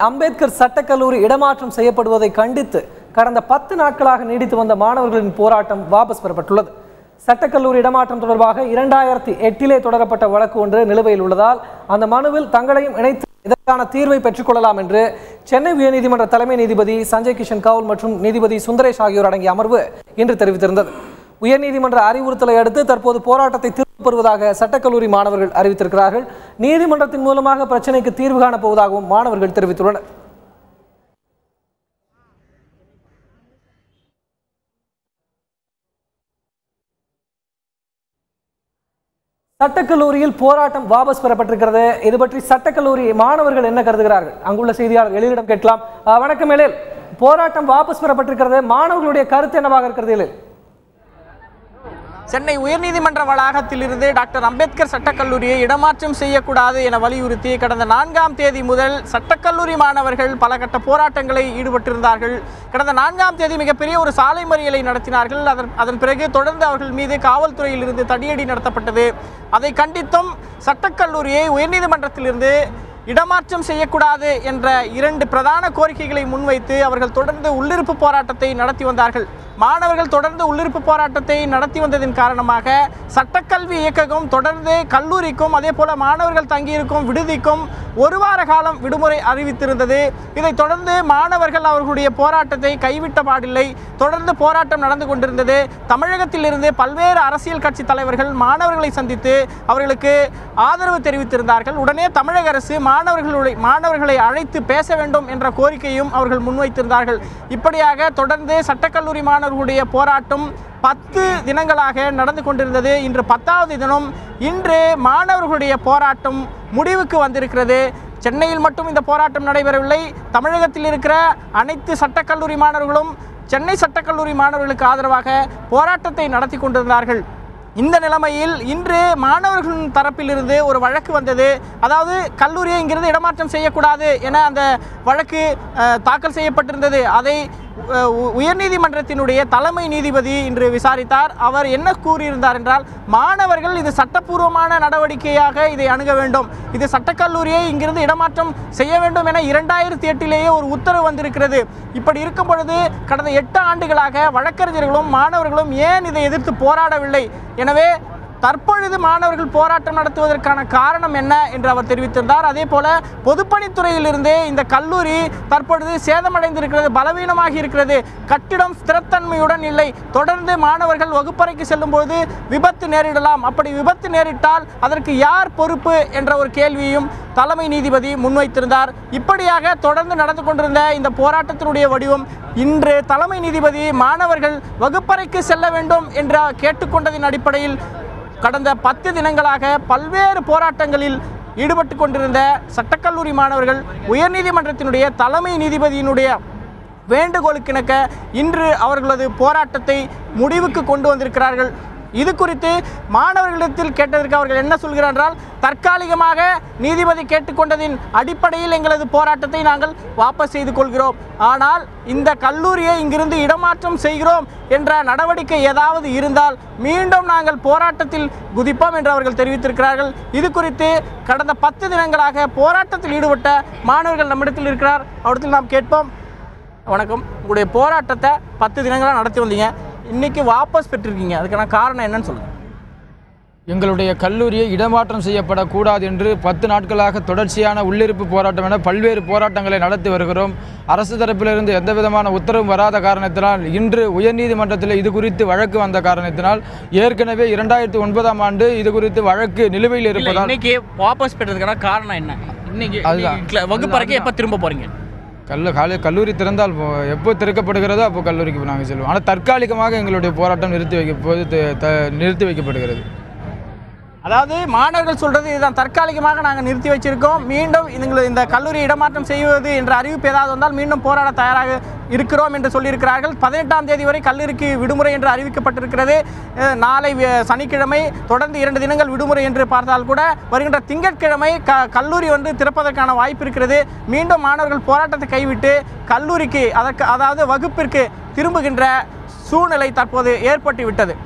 அம்பேத்கர் சட்டக்கல்லூரி இடமாற்றம் செய்யப்படுவதை கண்டித்து கடந்த 10 நாட்களாக நீடித்து வந்த மாணவர்களின் போராட்டம் வாபஸ் பெறப்பட்டுள்ளது. சட்டக்கல்லூரி இடமாற்றம் தொடர்பாக 2008 தொடரப்பட்ட வழக்கு ஒன்று நிலுவையில் உள்ளதால் அந்த மனுவில் தங்களையும் இணைத்து இதற்கான தீர்வை பெற்றுக்கொள்ளலாம் என்று சென்னை உயர்நீதிமன்ற தலைமை நீதிபதி சஞ்சய் கிஷன் கவுல் மற்றும் நீதிபதி சுந்தரேஷ் ஆகியோர் அடங்கிய அமர்வு இன்று தெரிவித்திருந்தது. உயர்நீதிமன்ற அறிவுறுத்தலை அடுத்து தற்போது போராட்டத்தை திரும்பப் பெறுவதாக சட்டக்கல்லூரி மாணவர்கள் அறிவித்திருக்கிறார்கள். நீதிமன்றத்தின் மூலமாக பிரச்சனைக்கு தீர்வு காணப்போவதாகவும் மாணவர்கள் தெரிவித்துள்ளனர். சட்டக்கல்லூரியில் போராட்டம் வாபஸ் பெறப்பட்டிருக்கிறது. இது பற்றி சட்டக்கல்லூரி மாணவர்கள் என்ன கருதுகிறார்கள்? அங்குள்ள செய்தியாளர் எழிலிடம் கேட்கலாம். வணக்கம் எழில், போராட்டம் வாபஸ் பெறப்பட்டிருக்கிறது, மாணவர்களுடைய கருத்து என்னவாக இருக்கிறது எழில்? சென்னை உயர்நீதிமன்ற வளாகத்திலிருந்து டாக்டர் அம்பேத்கர் சட்டக்கல்லூரியை இடமாற்றம் செய்யக்கூடாது என வலியுறுத்தி கடந்த 4ஆம் தேதி முதல் சட்டக்கல்லூரி மாணவர்கள் பல கட்ட போராட்டங்களை ஈடுபட்டிருந்தார்கள். கடந்த 4ஆம் தேதி மிகப்பெரிய ஒரு சாலை மறியலை நடத்தினார்கள். அதன் பிறகு தொடர்ந்து அவர்கள் மீது காவல்துறையில் இருந்து தடியடி நடத்தப்பட்டது. அதை கண்டித்தும் சட்டக்கல்லூரியை உயர்நீதிமன்றத்திலிருந்து இடமாற்றம் செய்யக்கூடாது என்ற 2 பிரதான கோரிக்கைகளை முன்வைத்து அவர்கள் தொடர்ந்து உள்ளிருப்பு போராட்டத்தை நடத்தி வந்தார்கள். மாணவர்கள் தொடர்ந்து உள்ளிருப்பு போராட்டத்தை நடத்தி வந்ததின் காரணமாக சட்டக்கல்வி இயக்ககம் தொடர்ந்து கல்லூரிக்கும் அதே போல மாணவர்கள் தங்கியிருக்கும் விடுதிக்கும் 1 வார காலம் விடுமுறை அறிவித்திருந்தது. இதைத் தொடர்ந்து மாணவர்கள் அவர்களுடைய போராட்டத்தை கைவிட்ட பாடில்லை. தொடர்ந்து போராட்டம் நடந்து கொண்டிருந்தது. தமிழகத்தில் இருந்து பல்வேறு அரசியல் கட்சி தலைவர்கள் மாணவர்களை சந்தித்து அவர்களுக்கு ஆதரவு தெரிவித்திருந்தார்கள். உடனே தமிழக அரசு மாணவர்களை அழைத்து பேச வேண்டும் என்ற கோரிக்கையும் அவர்கள் முன்வைத்திருந்தார்கள். இப்படியாக தொடர்ந்து சட்டக்கல்லூரி மாணவர்களுடைய போராட்டம் 10 தினங்களாக நடந்து கொண்டிருந்தது. இன்று 10வது தினம். இன்று மாணவர்களுடைய போராட்டம் முடிவுக்கு வந்திருக்கிறது. சென்னையில் மட்டும் இந்த போராட்டம் நடைபெறவில்லை. தமிழகத்தில் இருக்கிற அனைத்து சட்டக்கல்லூரி மாணவர்களும் சென்னை சட்டக்கல்லூரி மாணவர்களுக்கு ஆதரவாக போராட்டத்தை நடத்தி கொண்டிருந்தார்கள். இந்த நிலைமையில் இன்று மாணவர்களின் தரப்பிலிருந்து ஒரு வழக்கு வந்தது. அதாவது கல்லூரியை இங்கிருந்து இடமாற்றம் செய்யக்கூடாது என அந்த வழக்கு தாக்கல் செய்யப்பட்டிருந்தது. அதை உயர்நீதிமன்றத்தினுடைய தலைமை நீதிபதி இன்று விசாரித்தார். அவர் என்ன கூறியிருந்தார் என்றால், மாணவர்கள் இது சட்டப்பூர்வமான நடவடிக்கையாக இதை அணுக வேண்டும், இது சட்டக்கல்லூரியை இங்கிருந்து இடமாற்றம் செய்ய வேண்டும் என 2008 ஒரு உத்தரவு வந்திருக்கிறது. இப்படி இருக்கும் பொழுது கடந்த 8 ஆண்டுகளாக வழக்கறிஞர்களும் மாணவர்களும் ஏன் இதை எதிர்த்து போராடவில்லை? எனவே தற்பொழுது மாணவர்கள் போராட்டம் நடத்துவதற்கான காரணம் என்ன என்று அவர் தெரிவித்திருந்தார். அதே போல பொதுப்பணித்துறையிலிருந்தே இந்த கல்லூரி தற்பொழுது சேதமடைந்திருக்கிறது, பலவீனமாகி இருக்கிறது, கட்டிடம் ஸ்திரத்தன்மையுடன் இல்லை. தொடர்ந்து மாணவர்கள் வகுப்பறைக்கு செல்லும்போது விபத்து நேரிடலாம். அப்படி விபத்து நேரிட்டால் அதற்கு யார் பொறுப்பு என்ற ஒரு கேள்வியும் தலைமை நீதிபதி முன்வைத்திருந்தார். இப்படியாக தொடர்ந்து நடந்து கொண்டிருந்த இந்த போராட்டத்தினுடைய வடிவம் இன்று தலைமை நீதிபதி மாணவர்கள் வகுப்பறைக்கு செல்ல வேண்டும் என்ற கேட்டுக்கொண்டதின் அடிப்படையில் கடந்த 10 தினங்களாக பல்வேறு போராட்டங்களில் ஈடுபட்டு கொண்டிருந்த சட்டக்கல்லூரி மாணவர்கள் உயர்நீதிமன்றத்தினுடைய தலைமை நீதிபதியினுடைய வேண்டுகோளுக்கிணங்க இன்று அவர்களது போராட்டத்தை முடிவுக்கு கொண்டு வந்திருக்கிறார்கள். இது குறித்து மாணவர்களிடத்தில் கேட்டதற்கு அவர்கள் என்ன சொல்கிறார் என்றால், தற்காலிகமாக நீதிபதி கேட்டுக்கொண்டதின் அடிப்படையில் எங்களது போராட்டத்தை நாங்கள் வாபஸ் செய்து கொள்கிறோம். ஆனால் இந்த கல்லூரியை இங்கிருந்து இடமாற்றம் செய்கிறோம் என்ற நடவடிக்கை ஏதாவது இருந்தால் மீண்டும் நாங்கள் போராட்டத்தில் குதிப்போம் என்று அவர்கள் தெரிவித்திருக்கிறார்கள். இது குறித்து கடந்த 10 தினங்களாக போராட்டத்தில் ஈடுபட்ட மாணவர்கள் நம்மிடத்தில் இருக்கிறார். அவரிடத்தில் நாம் கேட்போம். வணக்கம், உங்களுடைய போராட்டத்தை 10 தினங்களாக நடத்தி வந்தீங்க, இன்னைக்கு வாபஸ் பெற்றிருக்கீங்க, அதுக்கான காரணம் என்னன்னு சொல்லுங்கள். எங்களுடைய கல்லூரியை இடமாற்றம் செய்யப்படக்கூடாது என்று 10 நாட்களாக தொடர்ச்சியான உள்ளிருப்பு போராட்டம் என பல்வேறு போராட்டங்களை நடத்தி வருகிறோம். அரசு தரப்பிலிருந்து எந்த விதமான உத்தரவும் வராத காரணத்தினால் இன்று உயர்நீதிமன்றத்தில் இது குறித்து வழக்கு வந்த காரணத்தினால் ஏற்கனவே 2009ஆம் ஆண்டு இது குறித்து வழக்கு நிலுவையில் இருப்பதால் இன்னைக்கு வாபஸ் பெற்றதுக்கான காரணம் என்ன? இன்னைக்கு வகுப்பறைக்கு எப்போ திரும்ப போறீங்க? கல்லூரி திறந்தால் எப்போ திறக்கப்படுகிறதோ அப்போ கல்லூரிக்கு நாங்கள் செல்வோம். ஆனால் தற்காலிகமாக எங்களுடைய போராட்டம் நிறுத்தி வைக்கப்படுகிறது. அதாவது மாணவர்கள் சொல்றது இதுதான், தற்காலிகமாக நாங்கள் நிறுத்தி வச்சிருக்கோம், மீண்டும் இந்த கல்லூரி இடமாற்றம் செய்வது என்ற அறிவிப்பு ஏதாவது வந்தால் மீண்டும் போராட தயாராக இருக்கிறோம் என்று சொல்லியிருக்கிறார்கள். 18ஆம் தேதி வரை கல்லூரிக்கு விடுமுறை என்று அறிவிக்கப்பட்டிருக்கிறது. நாளை சனிக்கிழமை தொடர்ந்து 2 தினங்கள் விடுமுறை என்று பார்த்தால் கூட வருகின்ற திங்கட்கிழமை கல்லூரி திறப்பதற்கான வாய்ப்பு இருக்கிறது. மீண்டும் மாணவர்கள் போராட்டத்தை கைவிட்டு கல்லூரிக்கு அதாவது வகுப்பிற்கு திரும்புகின்ற சூழ்நிலை தற்போது ஏற்பட்டு விட்டது.